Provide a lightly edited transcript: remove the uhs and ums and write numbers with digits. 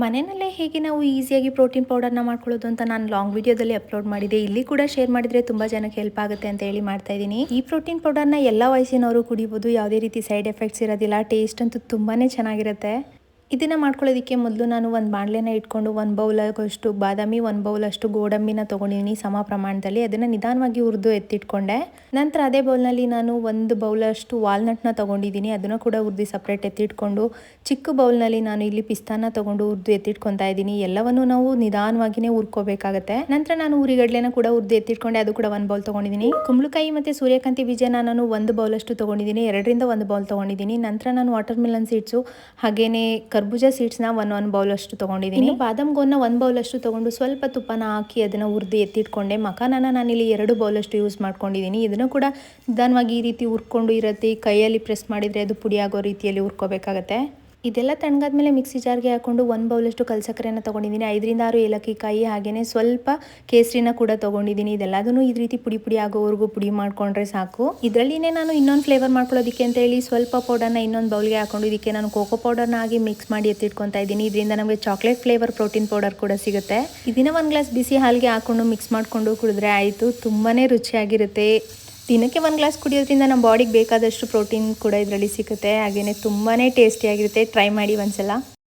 ಮನೆಯಲ್ಲೇ ಹೇಗೆ ನಾವು ಈಸಿಯಾಗಿ ಪ್ರೋಟೀನ್ ಪೌಡರ್ನ ಮಾಡ್ಕೊಳ್ಳೋದು ಅಂತ ನಾನು ಲಾಂಗ್ ವಿಡಿಯೋದಲ್ಲಿ ಅಪ್ಲೋಡ್ ಮಾಡಿದೆ. ಇಲ್ಲಿ ಕೂಡ ಶೇರ್ ಮಾಡಿದರೆ ತುಂಬ ಜನಕ್ಕೆ ಹೆಲ್ಪ್ ಆಗುತ್ತೆ ಅಂತ ಹೇಳಿ ಮಾಡ್ತಾ ಇದ್ದೀನಿ. ಈ ಪ್ರೋಟೀನ್ ಪೌಡರ್ನ ಎಲ್ಲ ವಯಸ್ಸಿನವರು ಕುಡಿಬೋದು. ಯಾವುದೇ ರೀತಿ ಸೈಡ್ ಎಫೆಕ್ಟ್ಸ್ ಇರೋದಿಲ್ಲ. ಟೇಸ್ಟ್ ಅಂತೂ ತುಂಬಾ ಚೆನ್ನಾಗಿರುತ್ತೆ. ಇದನ್ನು ಮಾಡ್ಕೊಳ್ಳೋದಕ್ಕೆ ಮೊದಲು ನಾನು ಒಂದು ಬಾಣಲೆನ ಇಟ್ಕೊಂಡು 1 ಬೌಲಷ್ಟು ಬಾದಾಮಿ, 1 ಬೌಲಷ್ಟು ಗೋಡಂಬಿನ ತೊಗೊಂಡಿದ್ದೀನಿ ಸಮ ಪ್ರಮಾಣದಲ್ಲಿ. ಅದನ್ನು ನಿಧಾನವಾಗಿ ಹುರಿದು ಎತ್ತಿಟ್ಕೊಂಡೆ. ನಂತರ ಅದೇ ಬೌಲ್ನಲ್ಲಿ ನಾನು 1 ಬೌಲಷ್ಟು ವಾಲ್ನಟ್ನ ತೊಗೊಂಡಿದ್ದೀನಿ. ಅದನ್ನು ಕೂಡ ಹುರಿದು ಸಪ್ರೇಟ್ ಎತ್ತಿಟ್ಕೊಂಡು, ಚಿಕ್ಕ ಬೌಲ್ನಲ್ಲಿ ನಾನು ಇಲ್ಲಿ ಪಿಸ್ತಾನ ತೊಗೊಂಡು ಹುರಿದು ಎತ್ತಿಟ್ಕೊತಾ ಇದ್ದೀನಿ. ಎಲ್ಲವನ್ನು ನಾವು ನಿಧಾನವಾಗಿಯೇ ಹುರ್ಕೋಬೇಕಾಗತ್ತೆ. ನಂತರ ನಾನು ಉರಿಗಡ್ಲೆನ ಕೂಡ ಹುರಿದು ಎತ್ತಿಟ್ಕೊಂಡೆ. ಅದು ಕೂಡ 1 ಬೌಲ್ ತೊಗೊಂಡಿದ್ದೀನಿ. ಕುಂಬಳಕಾಯಿ ಮತ್ತು ಸೂರ್ಯಕಾಂತಿ ಬೀಜನ ನಾನು 1 ಬೌಲಷ್ಟು ತೊಗೊಂಡಿದ್ದೀನಿ. 2ರಿಂದ 1 ಬೌಲ್ ತೊಗೊಂಡಿದ್ದೀನಿ. ನಂತರ ನಾನು ವಾಟರ್ ಮೆಲನ್ ಸೀಡ್ಸು ಹಾಗೇನೆ ಕರ್ಬೂಜ ಸೀಡ್ಸ್ನ 1 ಬೌಲಷ್ಟು ತೊಗೊಂಡಿದ್ದೀನಿ. ಬಾದಾಮ್ ಗೋನ್ನ 1 ಬೌಲಷ್ಟು ತೊಗೊಂಡು ಸ್ವಲ್ಪ ತುಪ್ಪನ ಹಾಕಿ ಅದನ್ನು ಹುರಿದು ಎತ್ತಿಟ್ಕೊಂಡೆ. ಮಖಾನನ ನಾನಿಲ್ಲಿ 2 ಬೌಲಷ್ಟು ಯೂಸ್ ಮಾಡ್ಕೊಂಡಿದ್ದೀನಿ. ಇದನ್ನು ಕೂಡ ನಿಧಾನವಾಗಿ ಈ ರೀತಿ ಹುರ್ಕೊಂಡು ಇರುತ್ತೆ. ಕೈಯಲ್ಲಿ ಪ್ರೆಸ್ ಮಾಡಿದರೆ ಅದು ಪುಡಿ ಆಗೋ ರೀತಿಯಲ್ಲಿ ಹುರ್ಕೋಬೇಕಾಗತ್ತೆ. ಇದೆಲ್ಲ ತಣ್ಣಗಾದ್ಮೇಲೆ ಮಿಕ್ಸಿ ಜಾರ್ಗೆ ಹಾಕೊಂಡು 1 ಬೌಲಷ್ಟು ಕಲ್ಸಕ್ಕರೆನ ತೊಗೊಂಡಿದ್ದೀನಿ. 5ರಿಂದ 6 ಏಲಕ್ಕಿ ಕಾಯಿ ಹಾಗೆಯೇ ಸ್ವಲ್ಪ ಕೇಸರಿನ ಕೂಡ ತೊಗೊಂಡಿದ್ದೀನಿ. ಇದೆಲ್ಲದನ್ನು ಈ ರೀತಿ ಪುಡಿ ಆಗೋವರೆಗೂ ಪುಡಿ ಮಾಡ್ಕೊಂಡ್ರೆ ಸಾಕು. ಇದರಲ್ಲಿನೇ ನಾನು ಇನ್ನೊಂದು ಫ್ಲೇವರ್ ಮಾಡ್ಕೊಳ್ಳೋದಕ್ಕೆ ಅಂತ ಹೇಳಿ ಸ್ವಲ್ಪ ಪೌಡರ್ನ ಇನ್ನೊಂದು ಬೌಲ್ಗೆ ಹಾಕೊಂಡು ಇದಕ್ಕೆ ನಾನು ಕೋಕೋ ಪೌಡರ್ನ ಆಗಿ ಮಿಕ್ಸ್ ಮಾಡಿ ಎತ್ತಿಟ್ಕೊತಾ ಇದ್ದೀನಿ. ಇದರಿಂದ ನಮಗೆ ಚಾಕ್ಲೇಟ್ ಫ್ಲೇವರ್ ಪ್ರೋಟೀನ್ ಪೌಡರ್ ಕೂಡ ಸಿಗುತ್ತೆ. ಇದನ್ನ 1 ಗ್ಲಾಸ್ ಬಿಸಿ ಹಾಲಿಗೆ ಹಾಕೊಂಡು ಮಿಕ್ಸ್ ಮಾಡಿಕೊಂಡು ಕುಡಿದ್ರೆ ಆಯಿತು. ತುಂಬಾ ರುಚಿಯಾಗಿರುತ್ತೆ. ದಿನಕ್ಕೆ 1 ಗ್ಲಾಸ್ ಕುಡಿಯೋದ್ರಿಂದ ನಮ್ಮ ಬಾಡಿಗೆ ಬೇಕಾದಷ್ಟು ಪ್ರೋಟೀನ್ ಕೂಡ ಇದರಲ್ಲಿ ಸಿಗುತ್ತೆ. ಹಾಗೆಯೇ ತುಂಬಾ ಟೇಸ್ಟಿಯಾಗಿರುತ್ತೆ. ಟ್ರೈ ಮಾಡಿ ಒಂದ್ಸಲ.